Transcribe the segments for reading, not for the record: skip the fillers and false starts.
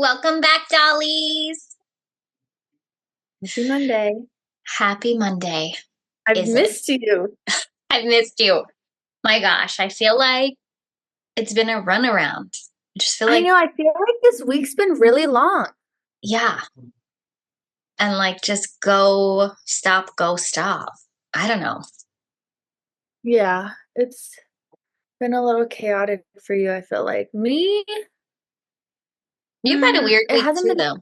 Welcome back, dollies. Happy Monday. Happy Monday, I've is it? missed you. I've missed you. My gosh, I feel like it's been a runaround. I just feel I like, know, I feel like this week's been really long. yeah, and like just go, stop, go, stop. I don't know. Yeah, it's been a little chaotic for you, I feel like. Me, You've had a weird it week hasn't too, been. though.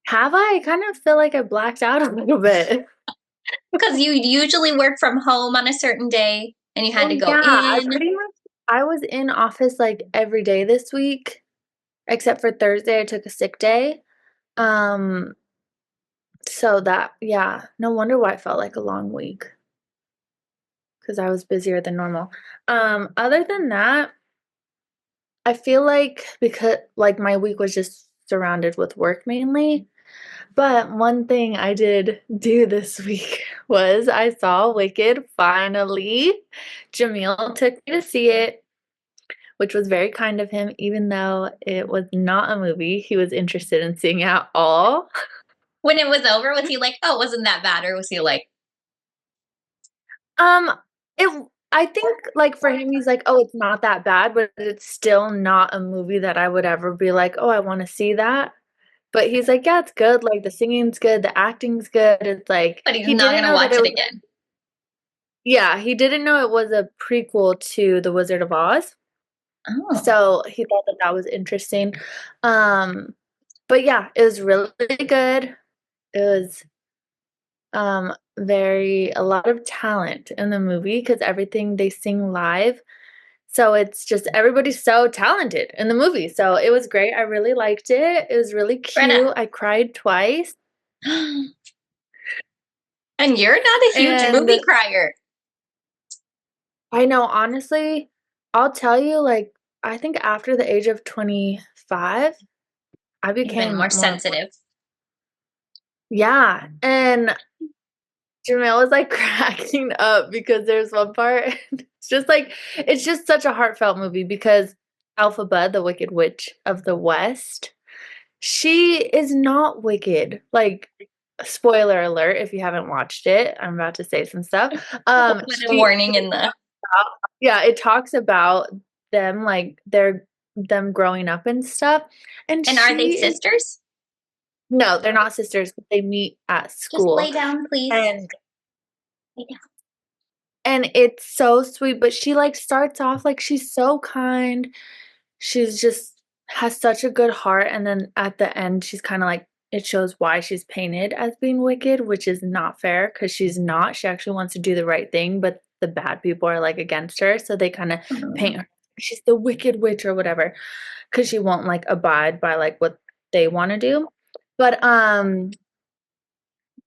Have I? I kind of feel like I blacked out a little bit. Because you usually work from home on a certain day and you had Well, to go yeah, in. I was in office like every day this week, except for Thursday. I took a sick day. Um, so yeah, no wonder why it felt like a long week because I was busier than normal. Other than that, I feel like because like my week was just surrounded with work mainly. But one thing I did do this week was I saw Wicked finally. Jamil took me to see it, which was very kind of him, even though it was not a movie he was interested in seeing at all. When it was over, was he like, oh, it wasn't that bad? Or was he like, Um, it I think like for him he's like, "Oh, it's not that bad," but it's still not a movie that I would ever be like, "Oh, I want to see that." But he's like, "Yeah, it's good, like, the singing's good, the acting's good." It's like but he's he not didn't going to know that watch it it was. again? Yeah, he didn't know it was a prequel to The Wizard of Oz, Oh, so he thought that that was interesting. Um, but yeah, it was really good. It was, very a lot of talent in the movie because everything they sing live, so it's just everybody's so talented in the movie, so it was great, I really liked it, it was really Greta. cute, I cried twice, And you're not a huge and movie crier. I know, honestly, I'll tell you, like, I think after the age of 25, I You've been became more more, sensitive. yeah. And Jamil was like cracking up because there's one part, it's just like, it's just such a heartfelt movie because Elphaba, the Wicked Witch of the West, she is not wicked. Like, spoiler alert if you haven't watched it, I'm about to say some stuff. With a warning in the. Yeah, it talks about them, like, them growing up and stuff, and And are they she is. sisters? No, they're not sisters, but they meet at Just lay school, down, please. and Lay down. it's so sweet, but she, like, starts off like she's so kind, she's just has such a good heart, and then at the end, she's kinda like it shows why she's painted as being wicked, which is not fair because she's not, she actually wants to do the right thing, but the bad people are, like, against her, so they kinda paint Mm. her she's the wicked witch or whatever, because she won't, like, abide by, like, what they wanna do, but,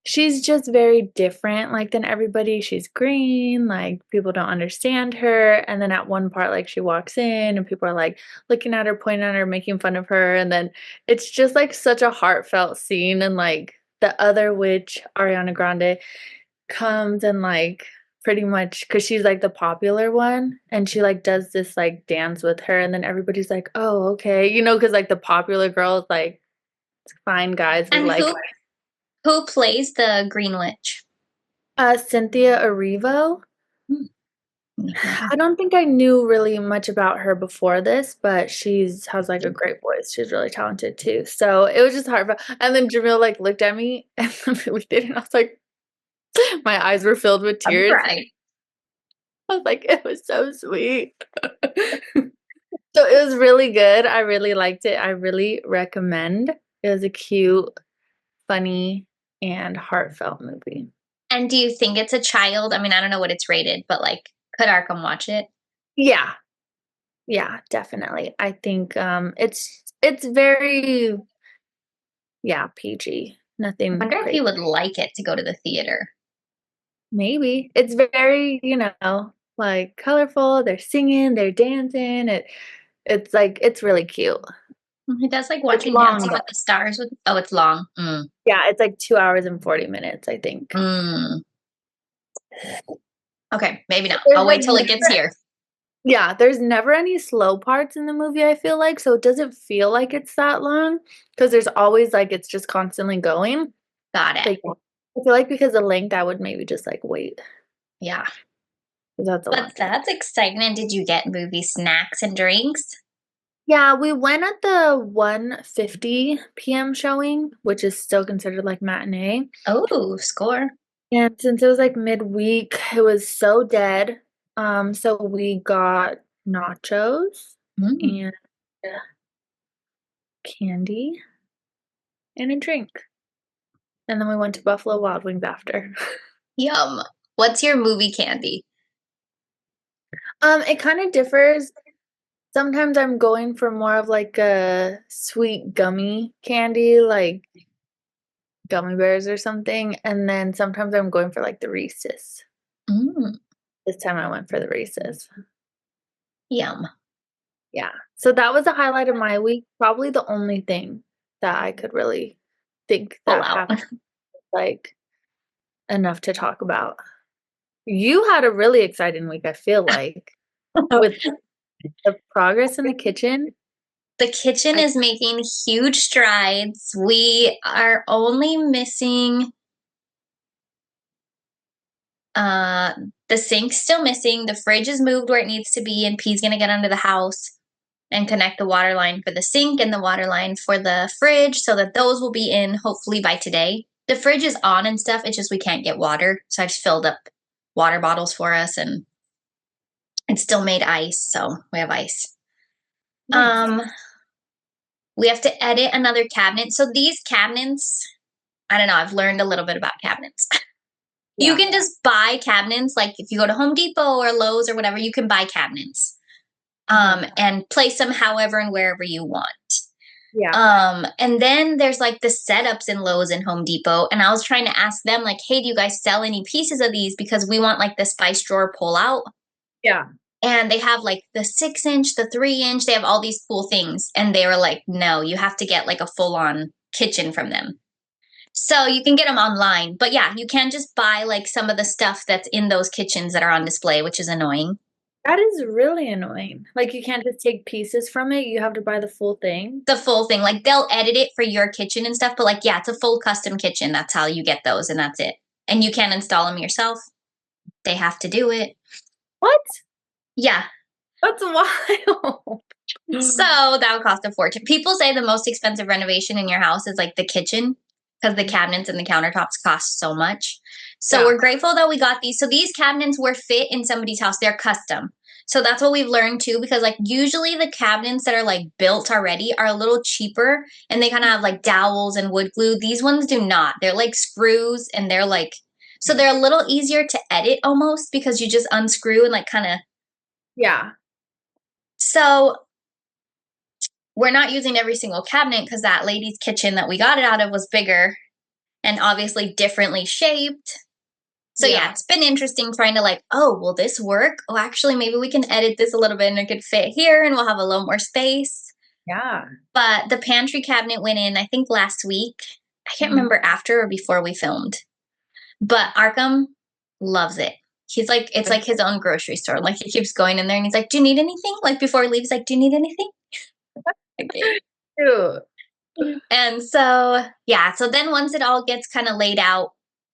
she's just very different, like, than everybody. She's green, like, people don't understand her, and then at one part, like, she walks in and people are, like, looking at her, pointing at her, making fun of her, and then it's just, like, such a heartfelt scene, and, like, the other witch, Ariana Grande, comes and, like, pretty much, because she's, like, the popular one, and she, like, does this, like, dance with her, and then everybody's like, "Oh, okay," because like, the popular girl is like, "Fine, guys, we And like." who plays the Green Witch? Cynthia Erivo. Hmm. Mhm. I don't think I knew really much about her before this, but she's has, like, a great voice. She's really talented too. So, it was just hard, and then Jamil, like, looked at me and we did, and I was like my eyes were filled with I'm tears. crying. I was like, "It was so sweet." So, it was really good. I really liked it. I really recommend. It was a cute, funny, and heartfelt movie. And do you think it's a child? I mean, I don't know what it's rated, but like, could Arkham watch it? Yeah. Yeah, definitely. I think, it's very, yeah, PG. I Nothing wonder if he crazy. would like it to go to the theater. Maybe. It's very, like, colorful, they're singing, they're dancing, it's, like it's really cute. He does like It's watching long, Dancing with though. the Stars with. Oh, it's long. Mm. Yeah, it's, like, 2 hours and 40 minutes, I think. Mm. Okay, maybe not. There's, I'll like, wait till it gets different here. Yeah, there's never any slow parts in the movie, I feel like, so it doesn't feel like it's that long because there's always, like, it's just constantly going. Got it. But, yeah, I feel like because of length, I would maybe just, like, wait Yeah. 'cause that's a But lot to. that's exciting. And did you get movie snacks and drinks? Yeah, we went at the 1:50 PM showing, which is still considered, like, matinee, Oh, score. and since it was, like, midweek, it was so dead, so we got nachos Mm, and, uh, candy and a drink. And then we went to Buffalo Wild Wings after. yum. What's your movie candy? It kinda differs. Sometimes I'm going for more of, like, a sweet gummy candy, like gummy bears or something, and then sometimes I'm going for, like, the Reese's. Mm, This time I went for the Reese's. yum. Yeah. So that was the highlight of my week, probably the only thing that I could really think Pull that out. happened, like, enough to talk about. You had a really exciting week, I feel like, with the progress in the kitchen. The kitchen I is making huge strides. We are only missing uh the sink's still missing. The fridge is moved where it needs to be, and P's gonna get under the house and connect the water line for the sink and the water line for the fridge so that those will be in hopefully by today. The fridge is on and stuff, it's just we can't get water. So I just filled up water bottles for us and it still made ice, so we have ice. nice. Um we have to edit another cabinet. So these cabinets, I don't know, I've learned a little bit about cabinets. You Yeah. can just buy cabinets, like if you go to Home Depot or Lowe's or whatever, you can buy cabinets. Mhm. And place them however and wherever you want. Yeah. And then there's like the setups in Lowe's and Home Depot. And I was trying to ask them, like, hey, do you guys sell any pieces of these? Because we want like the spice drawer pull out. Yeah. And they have like the 6 inch, the 3 inch, they have all these cool things. And they were like, no, you have to get like a full on kitchen from them. So you can get them online. But yeah, you can just buy like some of the stuff that's in those kitchens that are on display, which is annoying. That is really annoying. Like, you can't just take pieces from it, you have to buy the full thing? The full thing. Like they'll edit it for your kitchen and stuff, but like yeah, it's a full custom kitchen. That's how you get those and that's it. And you can install them yourself. They have to do it. What? Yeah. That's wild. So that would cost a fortune. People say the most expensive renovation in your house is like the kitchen because the cabinets and the countertops cost so much. So Yeah. we're grateful that we got these. So these cabinets were fit in somebody's house. They're custom. So that's what we've learned too, because like usually the cabinets that are like built already are a little cheaper and they kind of have like dowels and wood glue. These ones do not. They're like screws and they're like, so they're a little easier to edit almost because you just unscrew and like kind of. Yeah. So we're not using every single cabinet because that lady's kitchen that we got it out of was bigger and obviously differently shaped. So yeah, Yeah. it's been interesting trying to like, oh, will this work? Oh, actually, maybe we can edit this a little bit and it could fit here and we'll have a little more space. Yeah. But the pantry cabinet went in, I think last week. I can't Mhm. remember after or before we filmed. But Arkham loves it. He's like, it's like his own grocery store. Like he keeps going in there and he's like, do you need anything? Like before he leaves, like, do you need anything? Okay. Cute. And so, yeah, so then once it all gets kind of laid out,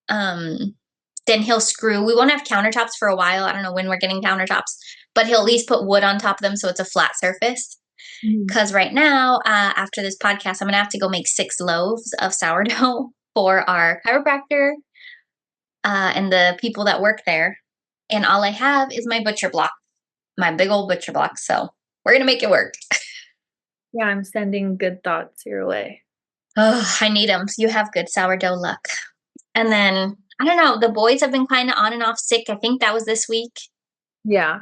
then he'll screw. We won't have countertops for a while. I don't know when we're getting countertops, but he'll at least put wood on top of them so it's a flat surface. Mhm. Because right now, after this podcast, I'm going to have to go make 6 loaves of sourdough for our chiropractor and the people that work there. And all I have is my butcher block, my big old butcher block. So we're going to make it work. Yeah, I'm sending good thoughts your way. Oh, I need them. You have good sourdough luck. And then I don't know, the boys have been kind of on and off sick. I think that was this week. Yeah.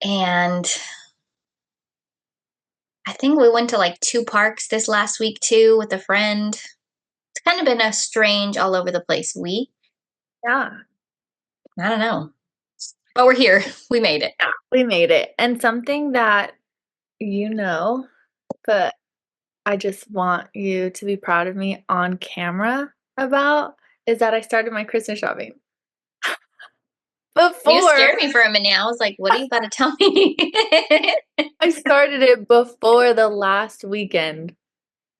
And I think we went to like 2 parks this last week too with a friend. It's kind of been a strange all over the place week. Yeah. I don't know. But we're here. We made it. Yeah, we made it. And something that you know, but I just want you to be proud of me on camera about is that I started my Christmas shopping. You before. scared me for a minute. I was like, what are you about to tell me? I started it before the last weekend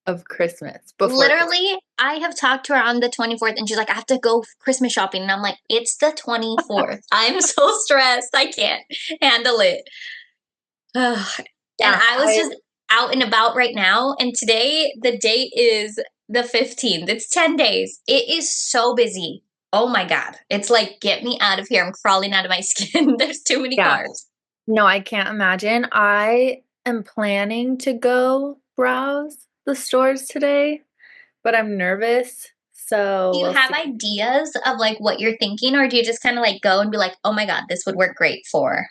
of Christmas, before Christmas. Literally, I have talked to her on the 24th and she's like, I have to go Christmas shopping. And I'm like, it's the 24th. I'm so stressed. I can't handle it. And Yeah, I was I just out and about right now. And today, the date is the 15th. It's 10 days. It is so busy. Oh my God. It's like, get me out of here. I'm crawling out of my skin. There's too many yeah. cars. No, I can't imagine. I am planning to go browse the stores today, but I'm nervous, so Do you we'll have see. ideas of like what you're thinking, or do you just kind of like go and be like, oh my God, this would work great for?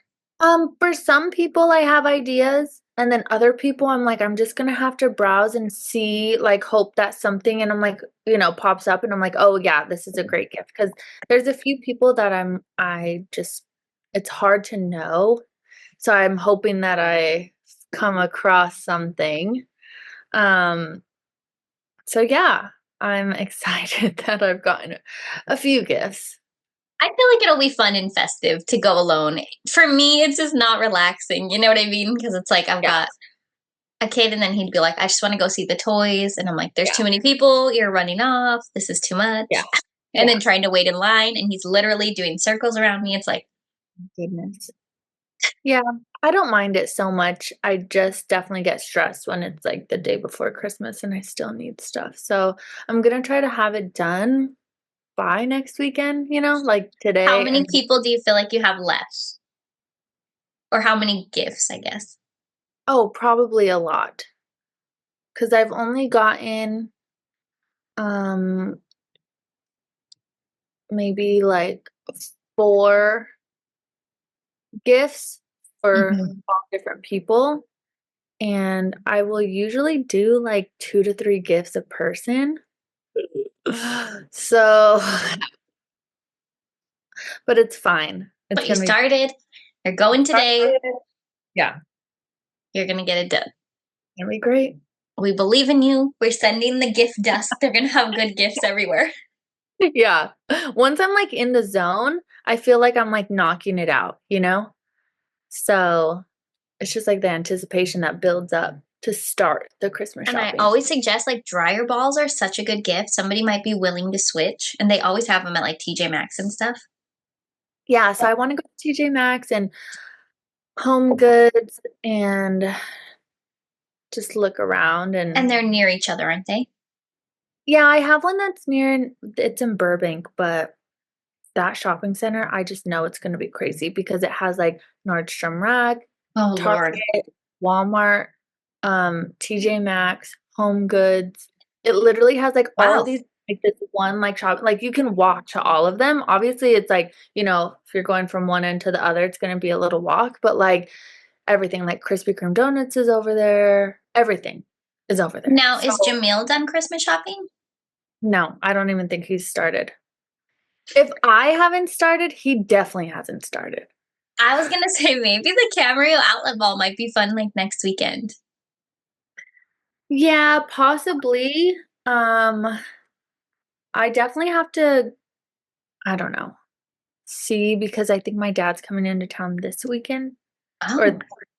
For some people I have ideas, and then other people I'm like, I'm just gonna have to browse and see, like, hope that something and I'm like, pops up and I'm like, oh yeah, this is a great gift. Because there's a few people that I just it's hard to know. So I'm hoping that I come across something. Um, so yeah, I'm excited that I've gotten a few gifts. I feel like it'll be fun and festive to go alone. For me, it's just not relaxing. You know what I mean? Because it's like I've Yeah, got a kid, and then he'd be like, I just want to go see the toys. And I'm like, there's too yeah, many people. You're running off. This is too much. yeah, And yeah. then trying to wait in line, and he's literally doing circles around me. It's like, Goodness. Yeah, I don't mind it so much. I just definitely get stressed when it's like the day before Christmas and I still need stuff. So I'm gonna try to have it done by next weekend, like how today. many And people do you feel like you have left? Or how many gifts, I guess? oh, probably a lot. Because I've only gotten um maybe like 4 gifts for Mhm. all different people. And I will usually do like 2 to 3 gifts a person. So, but it's fine. It's But you gonna be started, you're going today, yeah, you're going to get it done. gonna be great. We believe in you. We're sending the gift dust. They're going to have good gifts everywhere. Yeah. Once I'm like in the zone, I feel like I'm like knocking it out? So it's just like the anticipation that builds up to start the Christmas And I shopping. always suggest like dryer balls are such a good gift. Somebody might be willing to switch, and they always have them at like TJ Maxx and stuff. Yeah, so I want to go to TJ Maxx and Home Goods and just look around And and they're near each other, aren't they? yeah, I have one that's it's in Burbank, but that shopping center, I just know it's gonna be crazy because it has like Nordstrom Rack, Oh, Lord. Target, Walmart, TJ Maxx, Home Goods. It literally has like all of Wow. these like this one like shop like you can walk to all of them. Obviously, it's like, if you're going from one end to the other, it's gonna be a little walk, but like everything like Krispy Kreme donuts is over there. Everything is over there. Now, So is Jamil done Christmas shopping? no, I don't even think he's started. If I haven't started, he definitely hasn't started. I was going to say maybe the Camarillo outlet mall might be fun like next weekend. Yeah, possibly. Um, I definitely have to, I don't know, see because I think my dad's coming into town this weekend or Oh,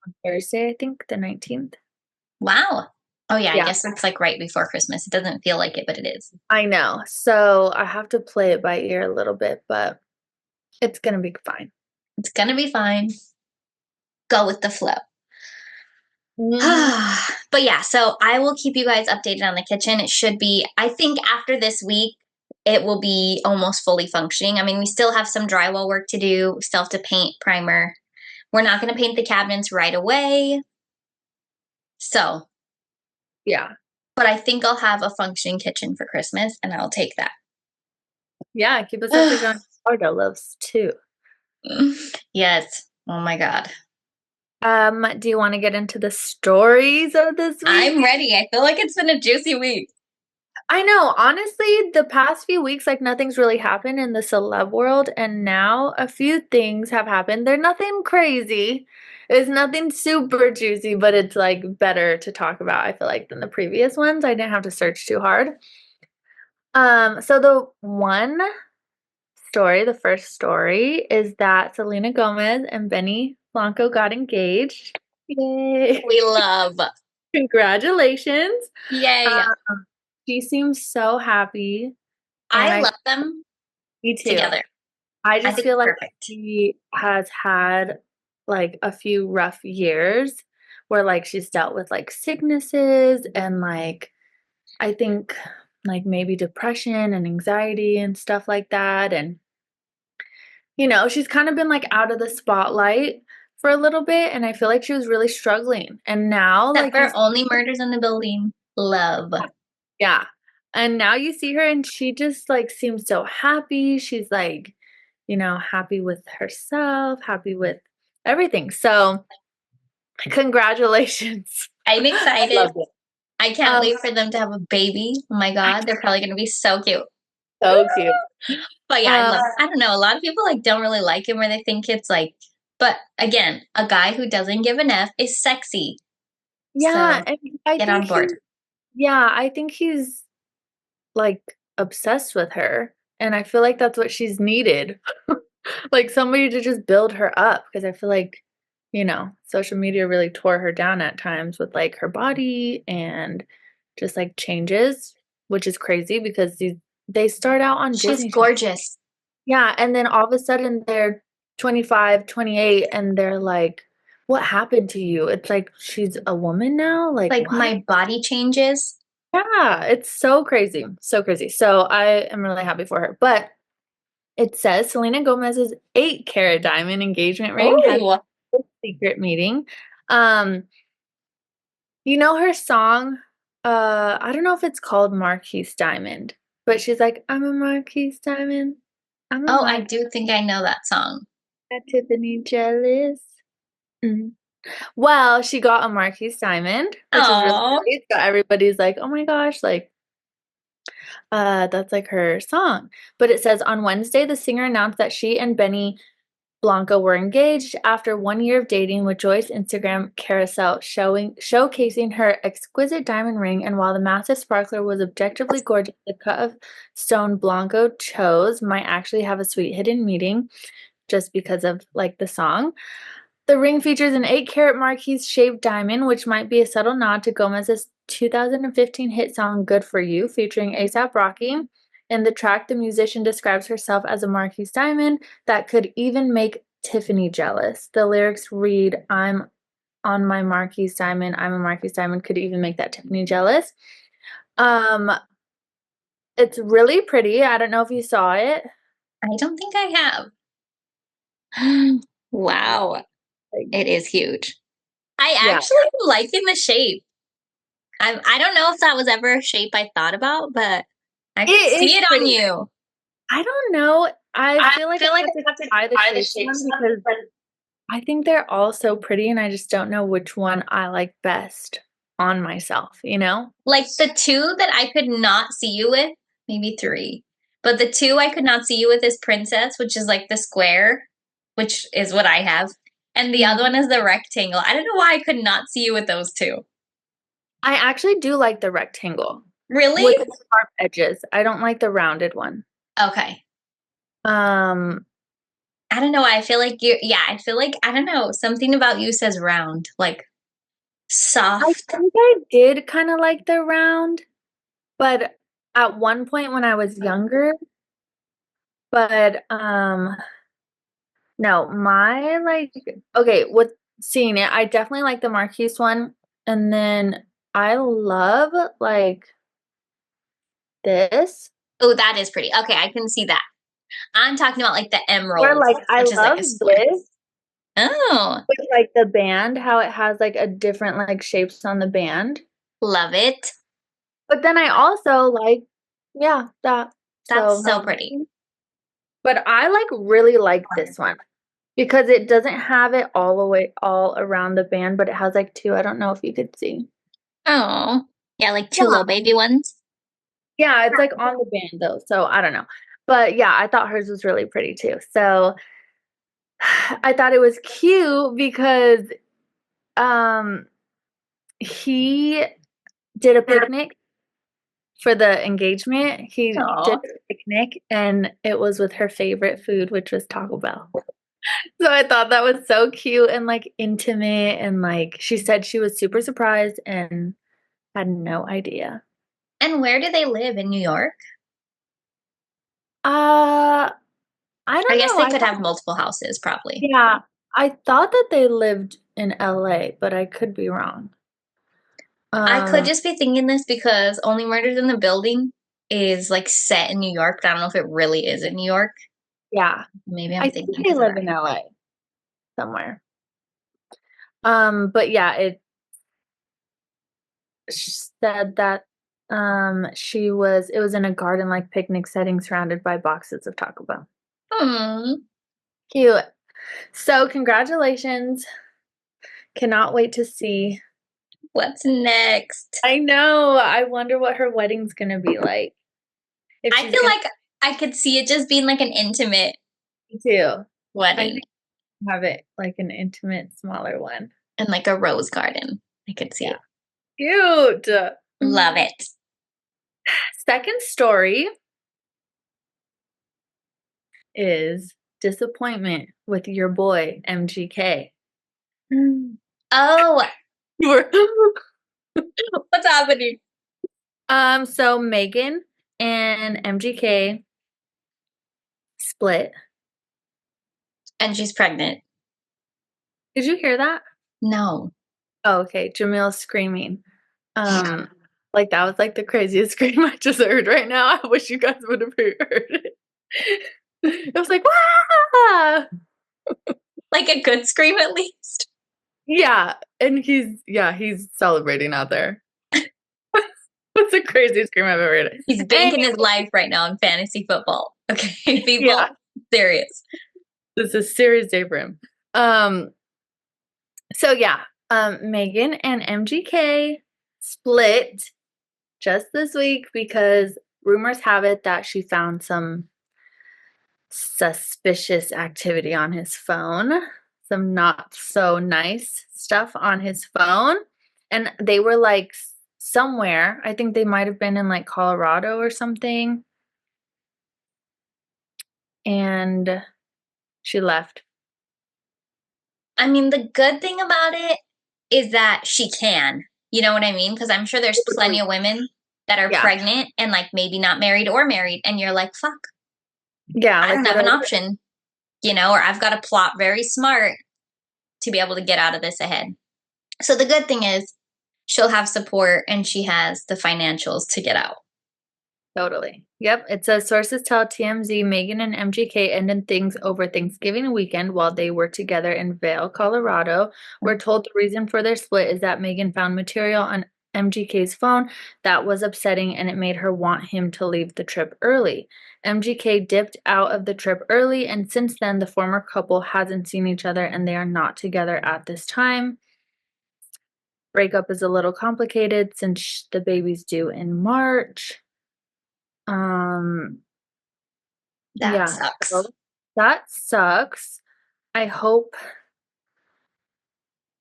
on Thursday, I think, the 19th. wow. Oh, yeah. I Yeah, guess it's like right before Christmas. It doesn't feel like it, but it is. I know. So I have to play it by ear a little bit, but it's gonna be fine. It's going to be fine. Go with the flow. Hmm. But yeah, so I will keep you guys updated on the kitchen. It should be, I think after this week, it will be almost fully functioning. I mean, we still have some drywall work to do, we still have to paint primer. We're not going to paint the cabinets right away. So, Yeah. but I think I'll have a functioning kitchen for Christmas and I'll take Yeah, keep us updated that. on Fargo loves too. Yes. Oh my God. Do you want to get into the stories of this I'm week? ready. I feel like it's been a juicy week. I know, honestly, the past few weeks, like nothing's really happened in the celeb world, and now a few things have happened. They're nothing crazy. It's nothing super juicy, but it's like better to talk about, I feel like, than the previous ones. I didn't have to search too hard. So the one story, the first story, is that Selena Gomez and Benny Blanco got engaged. Yay. We love. Congratulations. Yay. She seems so happy, and I I love them me too. together. I I just think feel it's like perfect. she has had, like, a few rough years where, like, she's dealt with, like, sicknesses and, like, I think, like, maybe depression and anxiety and stuff like that, and, she's kind of been, like, out of the spotlight for a little bit, and I feel like she was really struggling, and now, Except like, you for Only Murders in the Building. Love. yeah, and now you see her and she just, like, seems so happy, she's, like, happy with herself, happy with everything, so congratulations. I'm I excited. love it. I can't Um, wait for them to have a baby. Oh my god, they're probably gonna be so cute. so cute. But yeah, I Um, love. I don't know. A lot of people like don't really like him, or they think it's like. But again, a guy who doesn't give an F is sexy. yeah, So and I get think on board. he's, like, obsessed with her, and I feel like that's what she's needed. Like, somebody to just build her up because I feel like, social media really tore her down at times with, like, her body and just, like, changes, which is crazy because they start out on She's Disney Channel. gorgeous. Yeah, and then all of a sudden they're 25, 28, and they're like, "What happened to you?" It's like, "She's a woman now? Like, Like what?" my body changes. Yeah, it's so crazy, so crazy. So I am really happy for her, but it says Selena Gomez's 8-carat diamond engagement ring has Oh, a secret meeting. Um, you know her song? I don't know if it's called Marquise Diamond, but she's like, "I'm a Marquise Diamond. I'm a oh, I Marquise do think I know that song. Tiffany jealous." Mm. Well, she got a Marquise Diamond, which is really Oh, great. So everybody's like, "Oh my gosh, like, that's like her song." But it says on Wednesday, the singer announced that she and Benny Blanco were engaged after 1 year of dating, with Joy's Instagram carousel showcasing her exquisite diamond ring. And while the massive sparkler was objectively gorgeous, the cut of stone Blanco chose might actually have a sweet hidden meaning just because of, like, the song. The ring features an 8-carat Marquise shaped diamond, which might be a subtle nod to Gomez's 2015 hit song Good For You, featuring ASAP Rocky. In the track, the musician describes herself as a Marquise diamond that could even make Tiffany jealous. The lyrics read, "I'm on my Marquise diamond, I'm a Marquise diamond, could even make that Tiffany jealous." Um, it's really pretty. I don't know if you saw it. I don't think I have. Wow, Like, it is huge. I yeah, actually am liking the shape. I don't know if that was ever a shape I thought about, but I could it see is it on pretty. you. I don't know. I I feel like I feel like have to I have to try the try the shapes shapes one one because because I think they're all so pretty, and I just don't know which one I like best on myself, you know? like the two that I could not see you with, maybe three, but the two I could not see you with is Princess, which is like the square, which is what I have, and the other Mhm. one is the rectangle. I don't know why I could not see you with those two. I actually do like the rectangle Really? with the sharp edges. I don't like the rounded one. Okay. Um, I don't know why. I feel like you, yeah, I feel like, I don't know, something about you says round, like I soft. think I did kinda like the round, but at one point when I was younger, but, no, my, like okay, with seeing it, I definitely like the Marquise one, and then I love, like, this, Oh, that is pretty. Okay, I can see that. I'm talking about like the where, emerald, like, I which is like love a square. this Oh, with, like, the band, how it has, like, a different, like, shapes on the band, love it. but then I also like yeah, that, That's so so pretty. but I, like, really like this one because it doesn't have it all the way all around the band, but it has, like, 2 I don't know if you could see. Oh, yeah, like two Yeah. little baby ones. Yeah, it's, like, on the band, though, so I don't know. But, yeah, I thought hers was really pretty too, so I thought it was cute because, um, he did a picnic for the engagement, he did Aw. a picnic, and it was with her favorite food, which was Taco Bell. So I thought that was so cute and, like, intimate, and, like, she said she was super surprised and had no idea. And where do they live in New York? Uh, I I don't guess know, they I could thought have multiple houses, probably. yeah, I thought that they lived in LA, but I could be wrong. I could Um, just be thinking this because Only Murders in the Building is like set in New York, but I don't know if it really is in New York. yeah, Maybe I'm I think thinking they because of live that. in LA somewhere. But yeah, it said that, it was in a garden-like picnic setting surrounded by boxes of Taco Bell. Hmm. Cute. So congratulations. Cannot wait to see. What's next? I know. I wonder what her wedding's gonna be like. If I she's feel gonna like I could see it just being like an intimate be too. I wedding think have it like an intimate, smaller one. in like a rose garden. I could see Yeah. it. Cute. Love it. Second story is disappointment with your boy MGK. Mm. Oh, You were what's happening? so Megan and MGK split. And she's pregnant. Did you hear that? No. Oh, okay. Jamil's screaming. Um, like that was like the craziest scream I just heard right now. I wish you guys would have heard it. It was like, "Wah!" Like a good scream at least. Yeah, and he's celebrating out there. That's the craziest scream I've ever heard. He's banking Anyway, his life right now in fantasy football. Okay, yeah, people. Serious. this is a serious day for him. Um, so yeah, Megan and MGK split just this week because rumors have it that she found some suspicious activity on his phone, some not so nice stuff on his phone. And they were like somewhere, I think they might have been in like Colorado or something. And she left. I mean, the good thing about it is that she can. You know what I mean? Because I'm sure there's plenty of women that are Yeah. pregnant and like maybe not married or married, and you're like, fuck, Yeah. I Like, don't what have do an I do? option, or I've got to plot very smart to be able to get out of this ahead. So the good thing is she'll have support and she has the financials to get out. Totally. Yep. It says sources tell TMZ Megan and MGK ended things over Thanksgiving weekend while they were together in Vail, Colorado. We're told the reason for their split is that Megan found material on MGK's phone that was upsetting and it made her want him to leave the trip early. MGK dipped out of the trip early, and since then, the former couple hasn't seen each other and they are not together at this time. Breakup is a little complicated since the baby's due in March. Um, That Yeah, sucks. so that sucks. I hope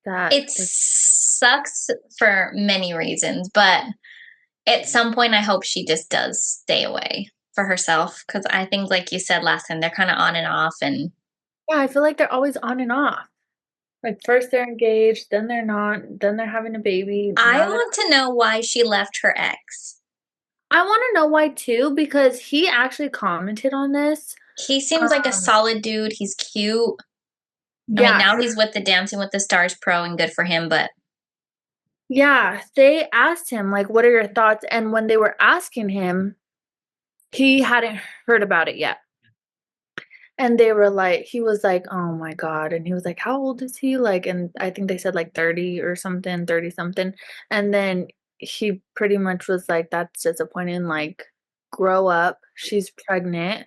that It sucks for many reasons, but at some point, I hope she just does stay away for herself because I think, like you said last time, they're kind of on and off. And yeah, I feel like they're always on and off. Like, first they're engaged, then they're not, then they're having a baby, I now they're want to know why she left her ex. I wanna know why too, because he actually commented on this. He seems like a Um, solid dude. He's cute. I mean, yeah, now he's with the Dancing with the Stars pro, and good for him. But yeah, they asked him, like, "What are your thoughts?" And when they were asking him, he hadn't heard about it yet. And they were like he was like, "Oh my god," and he was like, "How old is he?" Like, and I think they said, like, 30 or something, 30 something, and then he pretty much was like, "That's disappointing, like, grow up, she's pregnant,"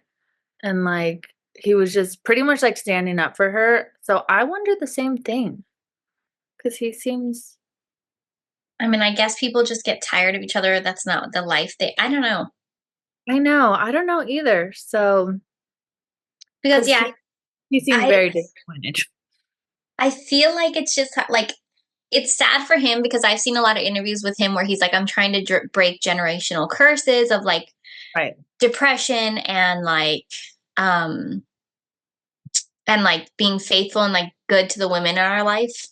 and, like, he was just pretty much, like, standing up for her, so I wonder the same thing, because he seems I mean, I guess people just get tired of each other. That's not the life I don't know. I know, I don't know either, so Because, because yeah, he seemed I very disappointed. I feel like it's just like it's sad for him because I've seen a lot of interviews with him where he's like, I'm trying to break generational curses of like Right. depression um and like being faithful and like good to the women in our life.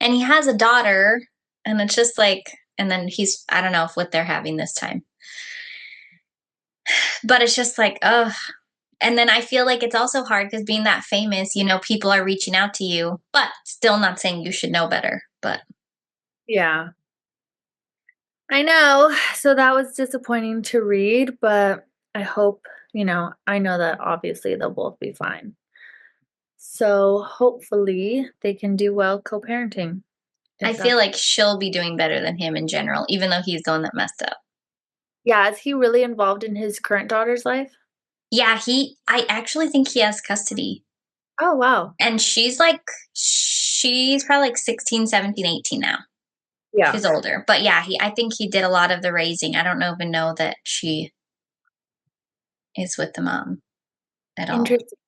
And he has a daughter, and it's just like, and then he's, I don't know if what they're having this time, but it's just like, oh. And then I feel like it's also hard because being that famous, you know, people are reaching out to you, but still not saying you should know better. But Yeah. I know. So that was disappointing to read, but I hope, I know that obviously they'll both be fine. So hopefully they can do well co-parenting I if feel that's like she'll be doing better than him in general, even though he's the one that messed up. Yeah, is he really involved in his current daughter's life? Yeah, I actually think he has custody. Oh, wow. And she's probably like 16, 17, 18 now. Yeah. She's older. But yeah, I think he did a lot of the raising. I don't even know that she is with the mom at all. Interesting.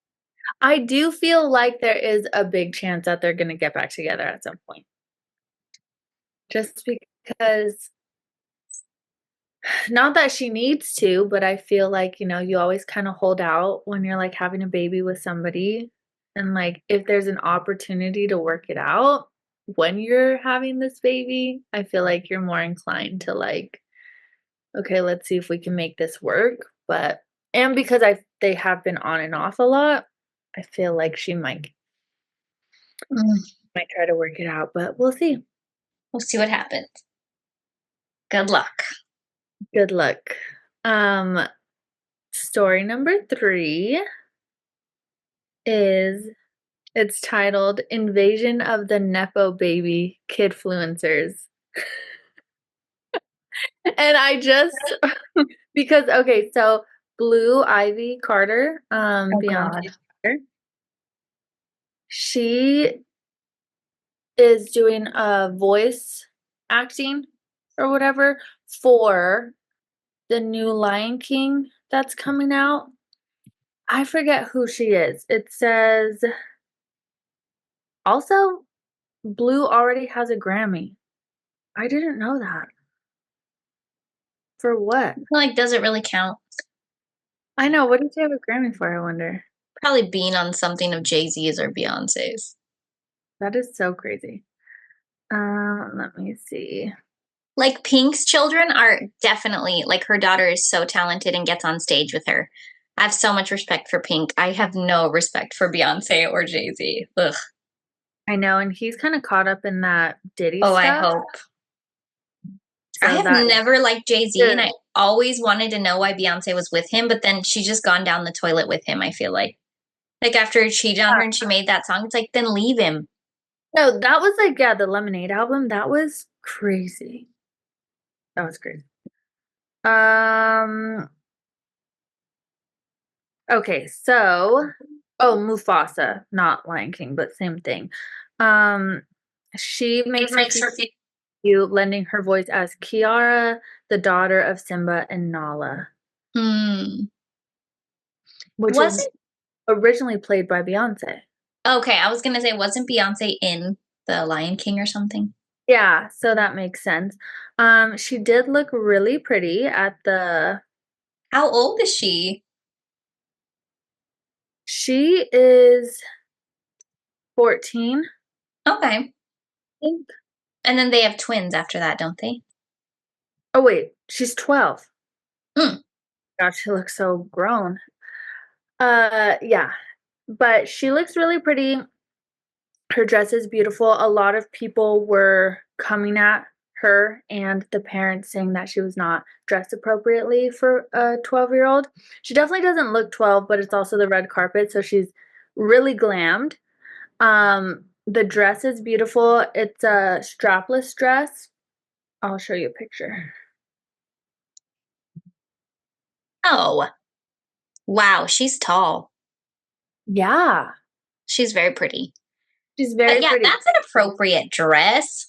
I do feel like there is a big chance that they're gonna get back together at some point. Just because not that she needs to, but I feel like, you always kinda hold out when you're, like, having a baby with somebody, and, like, if there's an opportunity to work it out when you're having this baby, I feel like you're more inclined to, like, "Okay, let's see if we can make this work," but and because they have been on and off a lot, I feel like she Mm, might try to work it out, but we'll see. we'll see what happens. Good luck. Good luck. Um, Story number 3 is it's titled "Invasion of the Nepo Baby Kidfluencers." And I just because okay, so Blue Ivy Carter, Oh God. Beyonce's daughter, she is doing a voice acting or whatever for the new Lion King that's coming out. I forget who she is. It says also Blue already has a Grammy. I didn't know that. For what? I feel like does it really count? I know. What did she have a Grammy for? I wonder. Probably being on something of Jay-Z's or Beyonce's. That is so crazy. Let me see. Like Pink's children are definitely like her daughter is so talented and gets on stage with her. I have so much respect for Pink. I have no respect for Beyonce or Jay-Z. Ugh. I know, and he's kind of caught up in that Diddy Oh, I stuff. hope. I So have that never liked Jay-Z, and is I always wanted to know why Beyonce was with him, but then she just gone down the toilet with him, I feel like. Like after he cheated on her and she made that song, it's like then leave him. no, that was like yeah, the Lemonade album. That was crazy. That was crazy. Um. Okay, so Mufasa, not Lion King, but same thing. Um, she It makes her makes her feel debut lending her voice as Kiara, the daughter of Simba and Nala, hmm. which is Wasn't originally played by Beyonce. okay, I was gonna say wasn't Beyonce in the Lion King or something? Yeah, so that makes sense. She did look really pretty at the How old is she? she is 14, Okay. I think. And then they have twins after that, don't they? Oh wait, she's 12. Mm. Gosh, she looks so grown. Yeah, but she looks really pretty. Her dress is beautiful. A lot of people were coming at her and the parents saying that she was not dressed appropriately for a 12-year-old. She definitely doesn't look 12, but it's also the red carpet, so she's really glammed. The dress is beautiful. It's a strapless dress. I'll show you a picture. Oh, wow, she's tall. Yeah, She's very pretty. she's very Yeah, pretty. that's an appropriate dress.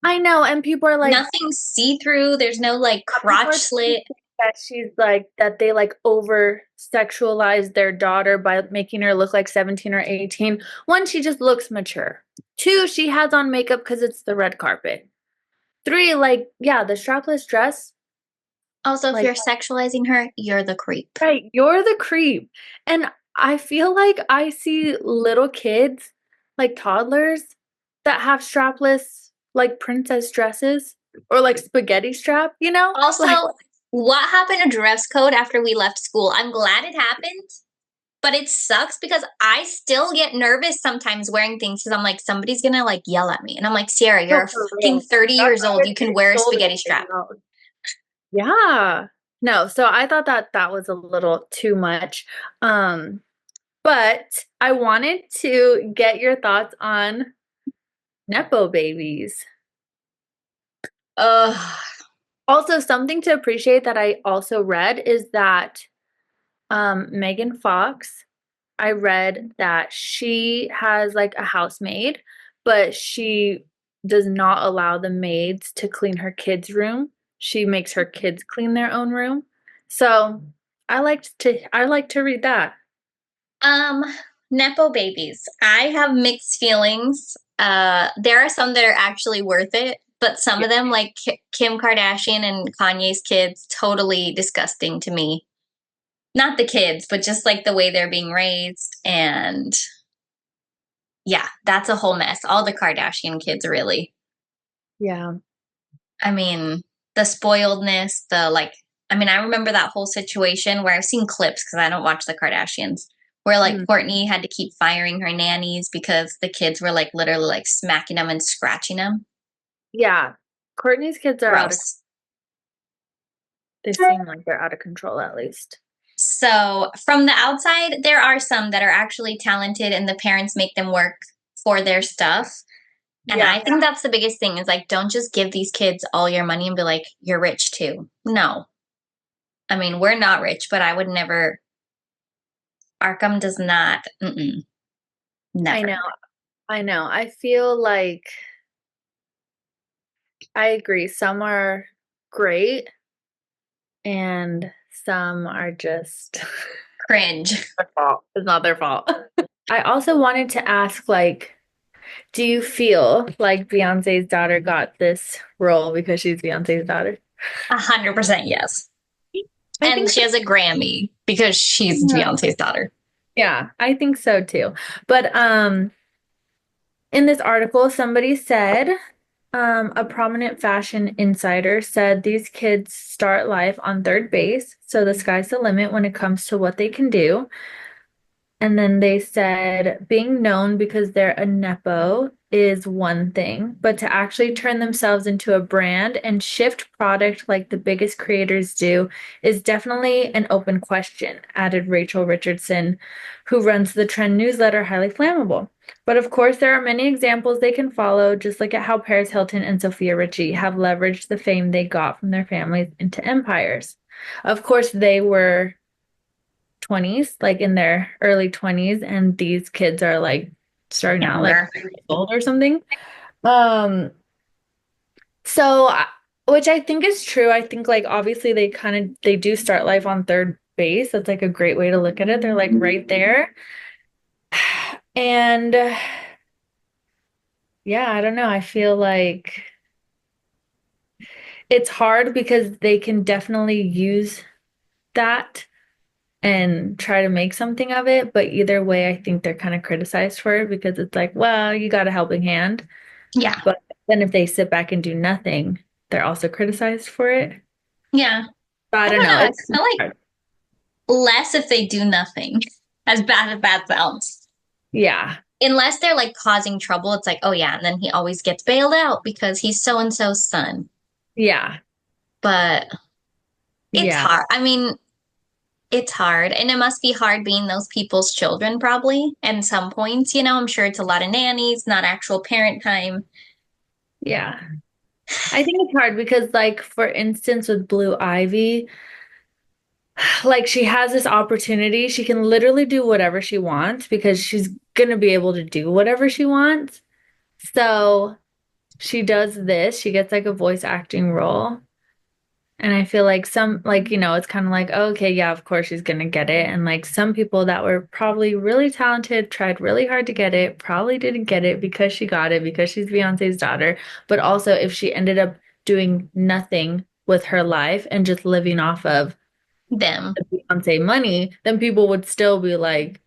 I know, and people are like, Nothing see-through. There's no like people crotch are slit. that she's like that they like over sexualize their daughter by making her look like 17 or 18. One, she just looks mature. Two, she has on makeup because it's the red carpet. Three, like, yeah, the strapless dress, Also, if like, you're sexualizing her, you're the creep. right, you're the creep. And I feel like I see little kids, like toddlers, that have strapless, like princess dresses or like spaghetti strap, you know? Also, Like, what happened to dress code after we left school? I'm glad it happened, but it sucks because I still get nervous sometimes wearing things because I'm like, somebody's gonna like yell at me. And I'm like, Sierra, you're no, a for fucking real. 30 That's years why old. You can your wear a shoulders spaghetti hang strap. out. Yeah. No, so I thought that that was a little too much. Um, but I wanted to get your thoughts on Nepo babies. Ugh. Also, something to appreciate that I also read is that Megan Fox, I read that she has like a housemaid, but she does not allow the maids to clean her kids' room. She makes her kids clean their own room. So I like to read that. Um, Nepo babies. I have mixed feelings. There are some that are actually worth it, but some Yeah. of them, like Kim Kardashian and Kanye's kids, totally disgusting to me. Not the kids, but just like the way they're being raised. And yeah, that's a whole mess. All the Kardashian kids, really. Yeah. I mean, the spoiledness, the like, I mean, I remember that whole situation where I've seen clips because I don't watch the Kardashians, where like Mm. Courtney had to keep firing her nannies because the kids were like literally like smacking them and scratching them. Yeah. Courtney's kids are out of Gross. they seem like they're out of control at least. So, from the outside, there are some that are actually talented and the parents make them work for their stuff. And I Yeah. think that's the biggest thing is like, don't just give these kids all your money and be like, you're rich too. No. I mean, we're not rich, but I would never, Arkham does not, I never. know. I know. I feel like I agree. Some are great and some are just Cringe. their fault. It's not their fault. I also wanted to ask, like, do you feel like Beyonce's daughter got this role because she's Beyonce's daughter? 100% yes. I And think she so. has a Grammy because she's Yeah. Beyonce's daughter. Yeah, I think so too. But in this article, somebody said, a prominent fashion insider said these kids start life on third base, so the sky's the limit when it comes to what they can do. And then they said being known because they're a Nepo is one thing, but to actually turn themselves into a brand and shift product like the biggest creators do is definitely an open question, added Rachel Richardson, who runs the trend newsletter Highly Flammable. But of course, there are many examples they can follow, just look at how Paris Hilton and Sophia Richie have leveraged the fame they got from their families into empires. Of course, they were 20s, like in their early 20s, and these kids are like starting out like Younger. 3 years old or something. Um, so which I think is true. I think like obviously they do start life on third base. That's like a great way to look at it. They're like right there. And yeah, I don't know. I feel like it's hard because they can definitely use that and try to make something of it. But either way, I think they're kind of criticized for it because it's like, well, you got a helping hand. Yeah. But then if they sit back and do nothing, they're also criticized for it. Yeah. So I I don't don't know. know. I It's feel like hard. less if they do nothing, as bad as that sounds. Yeah. Unless they're like causing trouble, it's like, oh yeah, and then he always gets bailed out because he's so and so's son. Yeah. But it's Yeah. hard. I mean, it's hard. And it must be hard being those people's children, probably. And some points, I'm sure it's a lot of nannies, not actual parent time. Yeah. I think it's hard because, like, for instance, with Blue Ivy, like she has this opportunity. She can literally do whatever she wants because she's gonna be able to do whatever she wants. So she does this. She gets like a voice acting role. And I feel like some, like, it's kind of like, okay, yeah, of course she's gonna get it. And like some people that were probably really talented, tried really hard to get it, probably didn't get it because she got it, because she's Beyonce's daughter. But also, if she ended up doing nothing with her life and just living off of Them. the Beyonce money, then people would still be like,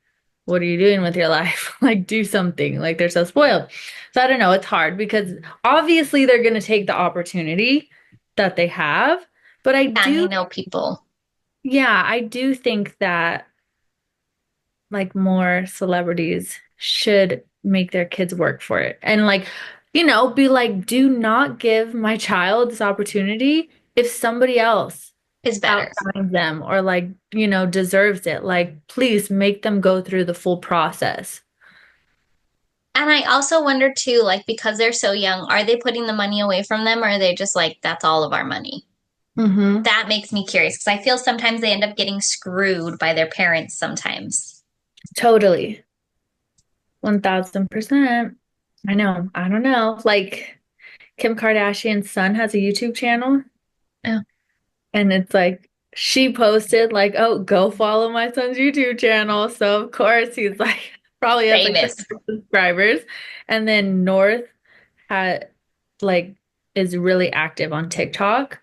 what are you doing with your life? Like, do something. Like, they're so spoiled. So I don't know. It's hard because obviously they're going to take the opportunity that they have. But I Yeah, and they do, know people. yeah, I do think that like more celebrities should make their kids work for it. And like, be like, do not give my child this opportunity if somebody else Is better. outshines them or like, deserves it. Like, please make them go through the full process. And I also wonder too, like, because they're so young, are they putting the money away from them or are they just like, that's all of our money? Mm-hmm. That makes me curious because I feel sometimes they end up getting screwed by their parents sometimes. Totally. 1000%. I know. I don't know. Like Kim Kardashian's son has a YouTube channel Oh, and it's like she posted like, "Oh, go follow my son's YouTube channel." So of course he's like probably has like famous. 600 subscribers. And then North had like is really active on TikTok.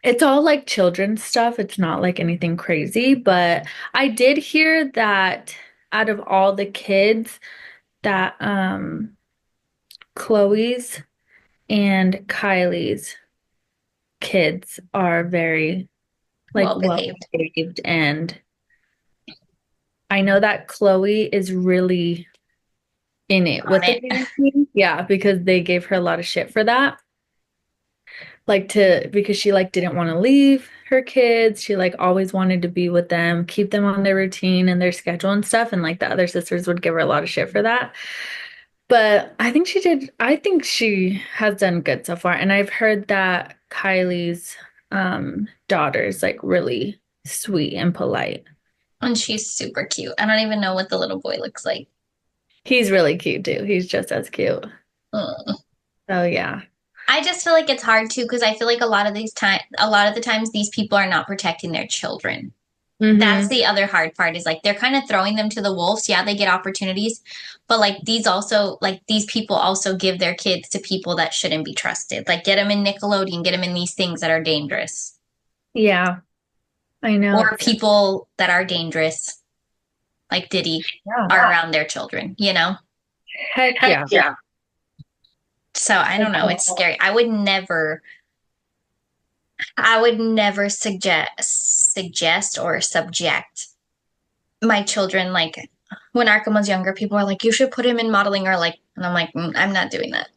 It's all like children's stuff. It's not like anything crazy, but I did hear that out of all the kids that Chloe's and Kylie's kids are very like Well well behaved behaved, and I know that Chloe is really in it on with the it. parenting. Yeah, because they gave her a lot of shit for that. Like to because she like didn't want to leave her kids. She like always wanted to be with them, keep them on their routine and their schedule and stuff. And like the other sisters would give her a lot of shit for that. But I think she has done good so far. And I've heard that Kylie's daughter is like really sweet and polite. And she's super cute. I don't even know what the little boy looks like. He's really cute too. He's just as cute. Mm. So yeah. I just feel like it's hard too because I feel like a lot of the times these people are not protecting their children. That's Mm-hmm. the other hard part is like they're kind of throwing them to the wolves. Yeah, they get opportunities, but like these people also give their kids to people that shouldn't be trusted. Like get them in Nickelodeon, get them in these things that are dangerous, Yeah, I know. or people that are dangerous, like Diddy, Yeah. are around their children. You know. Heck yeah. Yeah. So I Heck don't know. yeah. It's scary. I would never suggest or subject my children like when Arkham was younger, people are like, you should put him in modeling or like, and I'm like, I'm not doing that.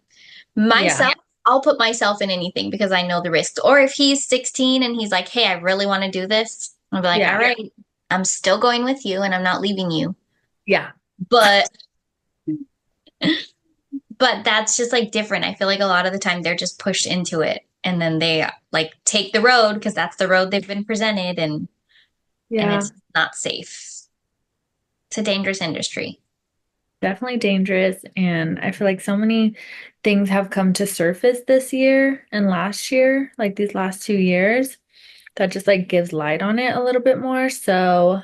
Yeah. Myself, I'll put myself in anything because I know the risks. Or if he's 16 and he's like, hey, I really want to do this, I'll be like, all Yeah. right, I'm still going with you and I'm not leaving you. Yeah. But but that's just like different. I feel like a lot of the time they're just pushed into it and then they like take the road because that's the road they've been presented and Yeah. it's not safe. It's a dangerous industry. Definitely dangerous. And I feel like so many things have come to surface this year and last year, like these last 2 years, that just like gives light on it a little bit more. So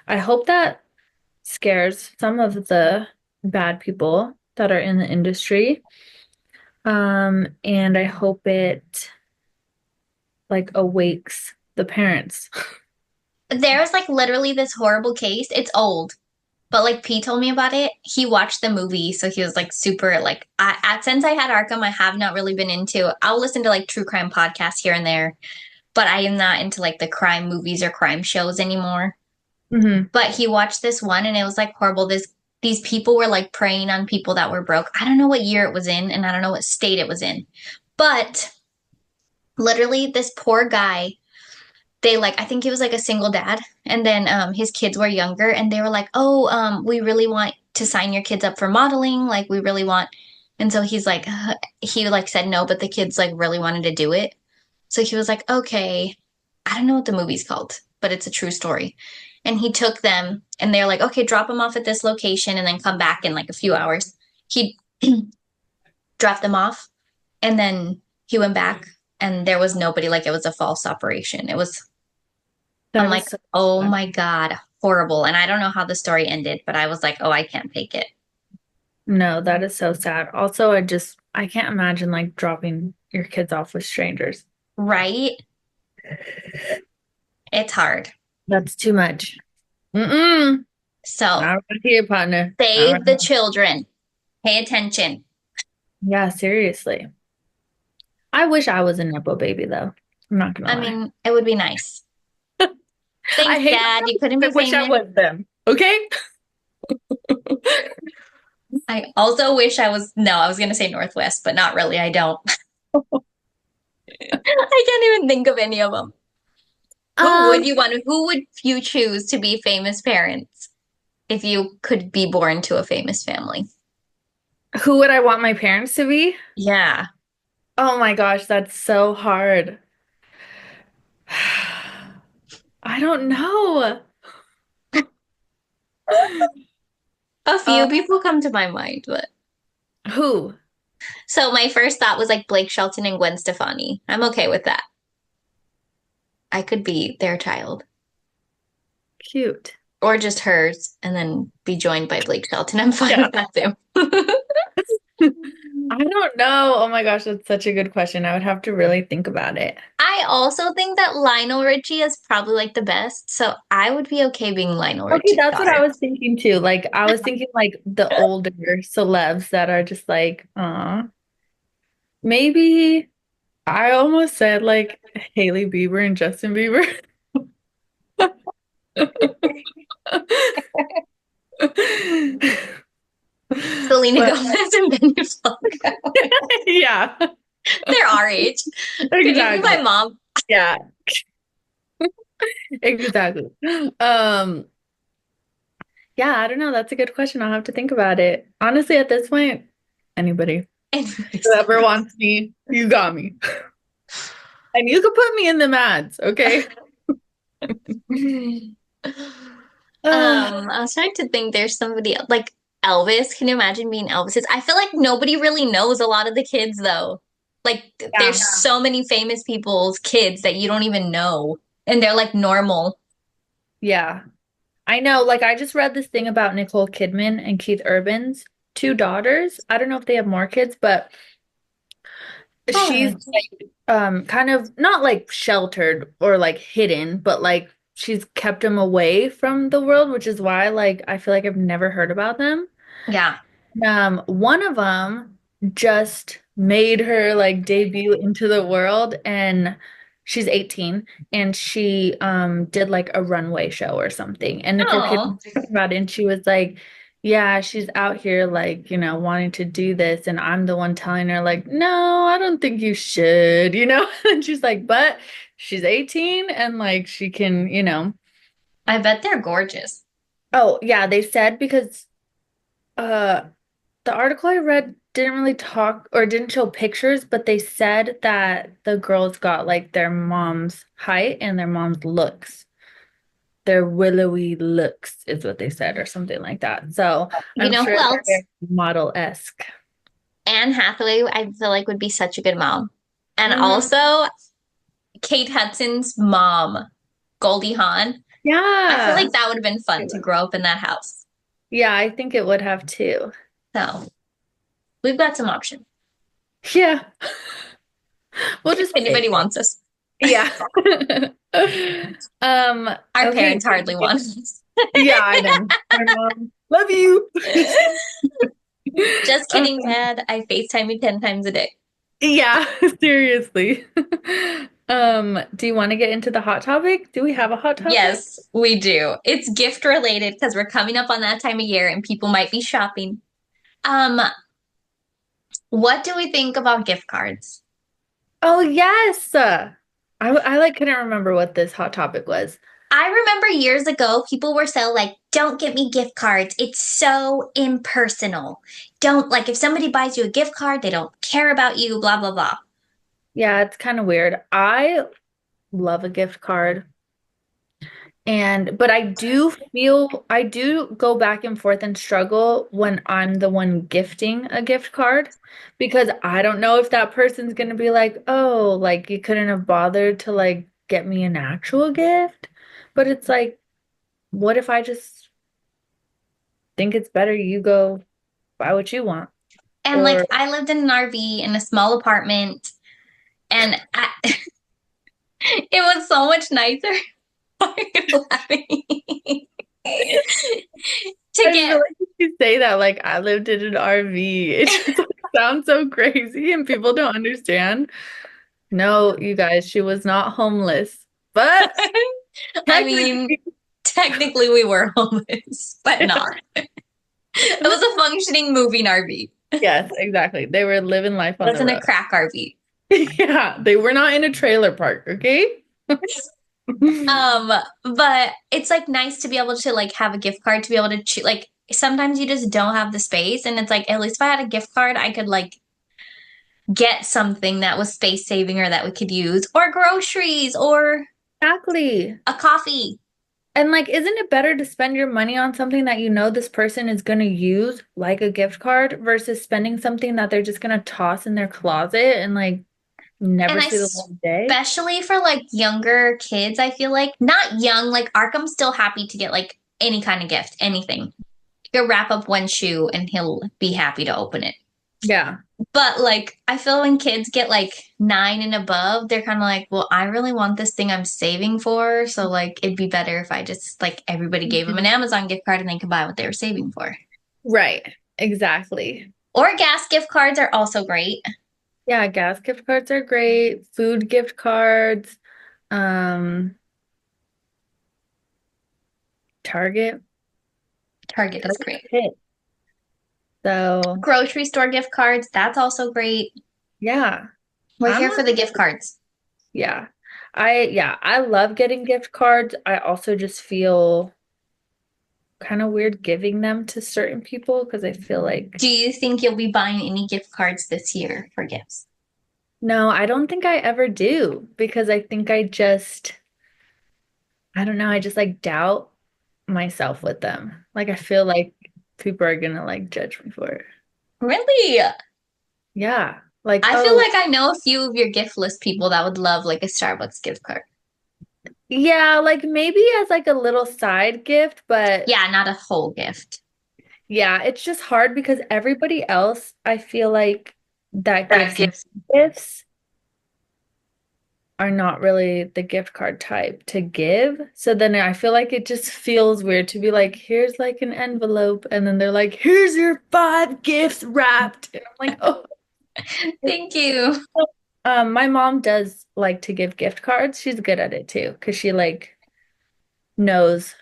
I hope that scares some of the bad people that are in the industry. And I hope it like awakes the parents. There was like literally this horrible case. It's old, but like P told me about it. He watched the movie, so he was like super like. Since I had Arkham, I have not really been into. I'll listen to like true crime podcasts here and there, but I am not into like the crime movies or crime shows anymore. Hmm. But he watched this one, and it was like horrible. These people were like preying on people that were broke. I don't know what year it was in, and I don't know what state it was in, but literally this poor guy they like I think he was like a single dad and then his kids were younger and they were like, "Oh, we really want to sign your kids up for modeling, like we really want." And so he's like he like said no, but the kids like really wanted to do it. So he was like, "Okay." I don't know what the movie's called, but it's a true story. And he took them and they're like, "Okay, drop them off at this location and then come back in like a few hours." He dropped them off and then he went back and there was nobody, like it was a false operation. I'm That like, is so oh sad. my God, horrible. And I don't know how the story ended, but I was like, oh, I can't take it. No, that is so sad. Also, I can't imagine like dropping your kids off with strangers. Right? It's hard. That's too much. Mm-mm. So Not right here, partner. Not right save the now. children. Pay attention. Yeah, seriously. I wish I was a Nepo baby though. I'm not gonna I lie. mean, it would be nice. I Thanks, hate Dad. You couldn't I be wish I famous. was them. Okay? I also wish I was, no, I was going to say Northwest, but not really. I don't. I can't even think of any of them. Um, Who would you choose to be famous parents if you could be born to a famous family? who would I want my parents to be? Yeah. Oh my gosh, that's so hard. I don't know. A Uh, few people come to my mind, but who? so my first thought was like Blake Shelton and Gwen Stefani. I'm okay with that. I could be their child Cute. or just hers and then be joined by Blake Shelton. I'm fine Yeah. with that too. I don't know. Oh my gosh, that's such a good question. I would have to really think about it. I also think that Lionel Richie is probably like the best, so I would be okay being Lionel Okay, Richie's that's what I daughter. was thinking too. Like, I was thinking like the older celebs that are just like, maybe I almost said like Hailey Bieber and Justin Bieber. Selena But Gomez and Benny Blanco. yeah, They're our age. Could you be exactly. my mom? Yeah, exactly. Um, yeah, I don't know. That's a good question. I'll have to think about it. Honestly, at this point, anybody, Anyways. whoever wants me, you got me. And you could put me in the ads, okay? I was trying to think there's somebody else, like Elvis. Can you imagine being Elvis's? I feel like nobody really knows a lot of the kids though. Like Yeah. there's so many famous people's kids that you don't even know. And they're like normal. Yeah. I know. Like, I just read this thing about Nicole Kidman and Keith Urban's two daughters. I don't know if they have more kids, but she's Oh, like, kind of not like sheltered or like hidden, but like she's kept them away from the world, which is why like I feel like I've never heard about them. yeah. One of them just made her like debut into the world, and she's 18, and she did like a runway show or something. And Nicole Oh, Kidman talked about it, and she was like, yeah, she's out here like, wanting to do this, and I'm the one telling her like, no, I don't think you should, And she's like, but she's 18 and like she can. I bet they're gorgeous. Oh, yeah, they said because uh the article I read didn't really talk or didn't show pictures, but they said that the girls got like their mom's height and their mom's looks. Their willowy looks is what they said, or something like that. So You I'm know who sure they're else? very model-esque. Anne Hathaway, I feel like would be such a good mom. And Hmm. also Kate Hudson's mom, Goldie Hawn. I feel Yeah. like that would have been fun to grow up in that house. Yeah, I think it would have too. So we've got some options. Yeah. We'll If just anybody pay. wants us. Yeah. Um, Our okay. parents hardly want us. Yeah, I know. My mom. Love you. Just kidding, Dad. I FaceTime you 10 times a day. Yeah, seriously. Do you want to get into the hot topic? Do we have a hot topic? Yes, we do. It's gift related because we're coming up on that time of year and people might be shopping. Um, what do we think about gift cards? Oh, yes. I like couldn't remember what this hot topic was. I remember years ago, people were so like, don't get me gift cards. It's so impersonal. Don't like if somebody buys you a gift card, they don't care about you, blah, blah, blah. Yeah, it's kind of weird. I love a gift card. But I do go back and forth and struggle when I'm the one gifting a gift card because I don't know if that person's gonna be like, oh, like you couldn't have bothered to like get me an actual gift. But it's like, what if I just think it's better you go buy what you want? And like Or I lived in an RV in a small apartment, and it was so much nicer. Why are you laughing? To I just feel get like if you say that, like I lived in an RV, it just like, sounds so crazy and people don't understand. No, you guys, she was not homeless, but I mean, technically, technically we were homeless, but not. It was a functioning moving RV. yes, exactly. They were living life It on the wasn't a road. crack RV. Yeah, they were not in a trailer park, okay? Um, but it's like nice to be able to like have a gift card to be able to choose. Like sometimes you just don't have the space, and it's like at least if I had a gift card, I could like get something that was space saving or that we could use, or groceries, or Exactly. a coffee. And like, isn't it better to spend your money on something that you know this person is going to use, like a gift card, versus spending something that they're just going to toss in their closet and like And never I see the light of day? especially for like younger kids, I feel like not young, like Arkham's still happy to get like any kind of gift, anything. He'll wrap up one shoe and he'll be happy to open it. Yeah. But like, I feel when kids get like 9 and above, they're kind of like, well, I really want this thing I'm saving for. So like, it'd be better if I just like everybody gave them an Mhm. Amazon gift card and they could buy what they were saving for. Right. Exactly. Or gas gift cards are also great. Yeah, gas gift cards are great. Food gift cards. Um, Target. Target is Those great. hit. So, Grocery store gift cards, that's also great. yeah. We're I'm here on for the gift cards. Yeah. I love getting gift cards. I also just feel kind of weird giving them to certain people because I feel like Do you think you'll be buying any gift cards this year for gifts? no, I don't think I ever do because I think I don't know, I just like doubt myself with them. Like I feel like people are gonna like judge me for it. Really? Yeah. Like, I feel oh, like I know a few of your gift list people that would love like a Starbucks gift card. yeah, like maybe as like a little side gift, but Yeah, not a whole gift. yeah, it's just hard because everybody else, I feel like that That gives me gives. gifts are not really the gift card type to give. So then I feel like it just feels weird to be like, here's like an envelope, and then they're like, here's your 5 gifts wrapped. And I'm like, oh. Thank you. My mom does like to give gift cards. She's good at it too, because she like knows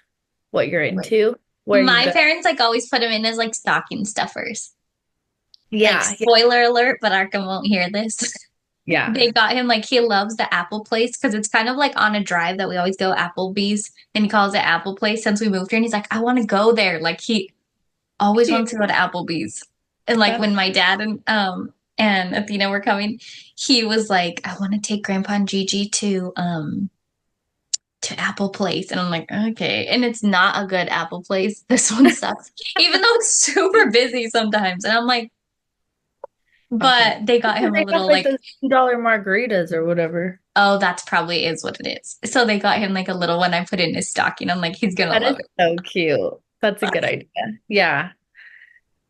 what you're into, where you My go. parents like always put them in as like stocking stuffers. Like Yeah, yeah, spoiler alert, but Arkham won't hear this. yeah. They got him like he loves the Apple Place because it's kind of like on a drive that we always go Applebee's and he calls it Apple Place since we moved here and he's like, I want to go there. Like he always Cute. wants to go to Applebee's. And like That's when my dad and Athena were coming, he was like, I want to take Grandpa and Gigi to Apple Place. And I'm like, okay. And it's not a good Apple Place. This one sucks. Even though it's super busy sometimes. And I'm like, awesome. but they got him a They have little like like, those $2 margaritas or whatever. oh, that's probably is what it is. So they got him like a little one I put in his stocking. I'm like, he's gonna That is love it. so cute. That's a good idea. Yeah.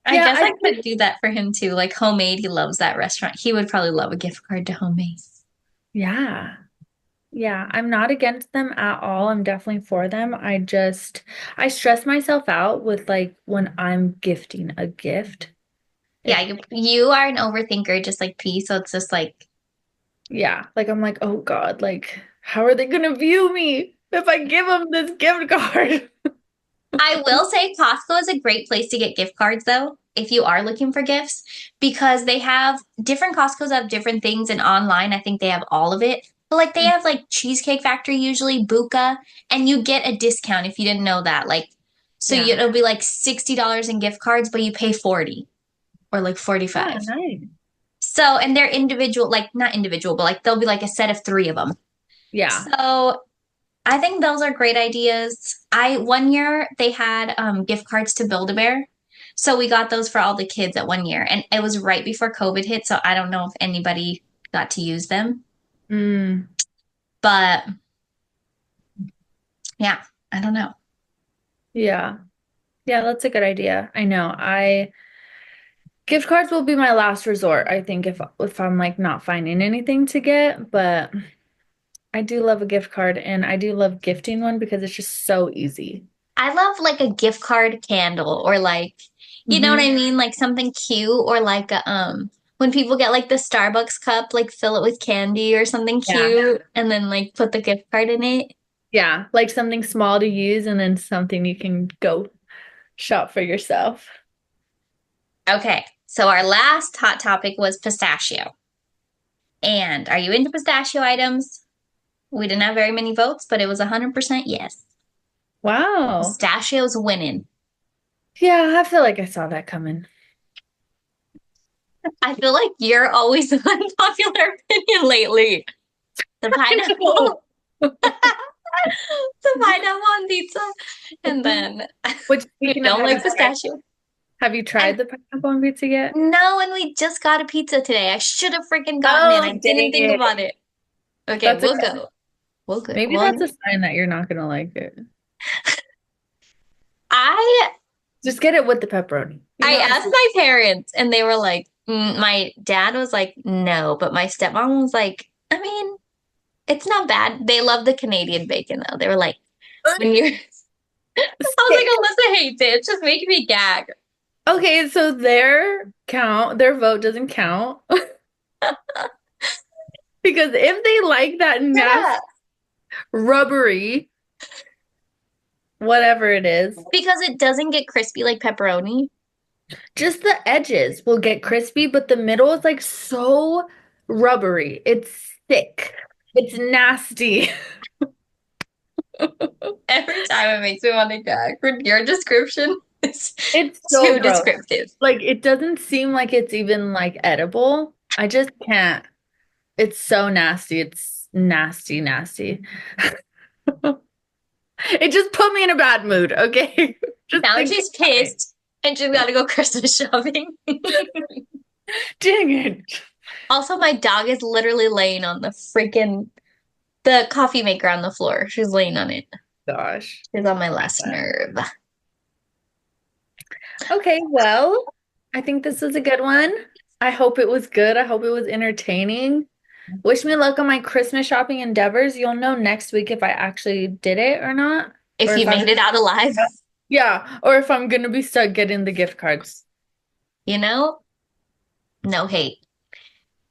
I Yeah, guess I I think could do that for him too. Like homemade, he loves that restaurant. He would probably love a gift card to homemade. yeah. Yeah, I'm not against them at all. I'm definitely for them. I stress myself out with like when I'm gifting a gift. Yeah, If you are an overthinker, just like P. So it's just like Yeah, like I'm like, oh God, like how are they gonna view me if I give them this gift card? I will say Costco is a great place to get gift cards though, if you are looking for gifts, because they have different Costco's have different things and online I think they have all of it. But like they have like Cheesecake Factory usually, Buka, and you get a discount if you didn't know that. Like so Yeah. it'll be like $60 in gift cards, but you pay 40 or like Yeah, 45. nice. So and they're individual, like not individual, but like they'll be like a set of 3 of them. Yeah. So I think those are great ideas. I one year they had gift cards to Build-A-Bear. So we got those for all the kids at one year. And it was right before COVID hit, so I don't know if anybody got to use them. Mm, But yeah, I don't know. yeah. Yeah, that's a good idea. I know. I gift cards will be my last resort, I think, if I'm like not finding anything to get, but I do love a gift card and I do love gifting one because it's just so easy. I love like a gift card candle or like, you know what Hmm. I mean? Like something cute or like a, when people get like the Starbucks cup, like fill it with candy or something Yeah. cute and then like put the gift card in it. Yeah, like something small to use and then something you can go shop for yourself. Okay, so our last hot topic was pistachio. And are you into pistachio items? We didn't have very many votes, but it was 100% yes. Wow. Pistachio's winning. Yeah, I feel like I saw that coming. I feel like you're always the unpopular opinion lately. The No. pineapple, the pineapple on pizza, and then Which you speaking of, don't like pistachio. have you tried And the pineapple on pizza yet? no, and we just got a pizza today. I should have freaking gotten it. Oh, I dang didn't think it. about it. Okay, That's we'll okay. go. We'll go. Maybe Well, that's a sign that you're not gonna like it. I Just get it with the pepperoni. You I know, asked my parents, and they were like, my dad was like, no, but my stepmom was like, I mean, it's not bad. They love the Canadian bacon though. They were like, when you're, I was like, stick. Alyssa hates it. It's just making me gag. Okay, so their vote doesn't count because if they like that nasty Yeah. rubbery whatever it is, Because it doesn't get crispy like pepperoni. just the edges will get crispy, but the middle is like so rubbery. It's thick. It's nasty. Every time it makes me want to gag. Your description is It's so too gross. descriptive. Like it doesn't seem like it's even like edible. I just can't. It's so nasty. It's nasty, nasty. It just put me in a bad mood, okay? Just Now thinking she's about it. pissed and she's got to go Christmas shopping. Dang it. Also, my dog is literally laying on the coffee maker on the floor. She's laying on it. Gosh. She's on my last nerve. Okay, well, I think this was a good one. I hope it was good. I hope it was entertaining. Wish me luck on my Christmas shopping endeavors. You'll know next week if I actually did it or not. Or If you if I'm, made it out alive, yeah, or if I'm gonna be stuck getting the gift cards. you know, no hate.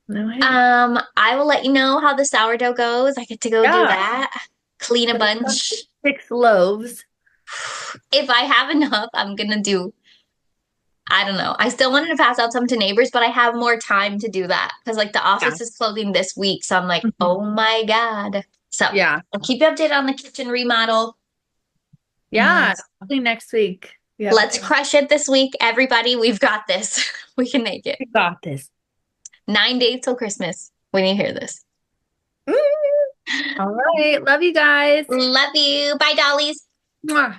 No hate. I will let you know how the sourdough goes. I get to go do Yeah, that. Clean a but it's not bunch. 6 loaves. If I have enough, I'm gonna do, I don't know. I still wanted to pass out some to neighbors, but I have more time to do that because like the Yeah. office is closing this week. So I'm like, Mhm. oh my God. So Yeah. I'll keep you updated on the kitchen remodel. Yeah, And hopefully next week. Yeah, let's crush it this week, everybody. We've got this. We can make it. we got this. 9 days till Christmas when you hear this. Mm. All right. Love you guys. Love you. Bye, dollies. Mwah.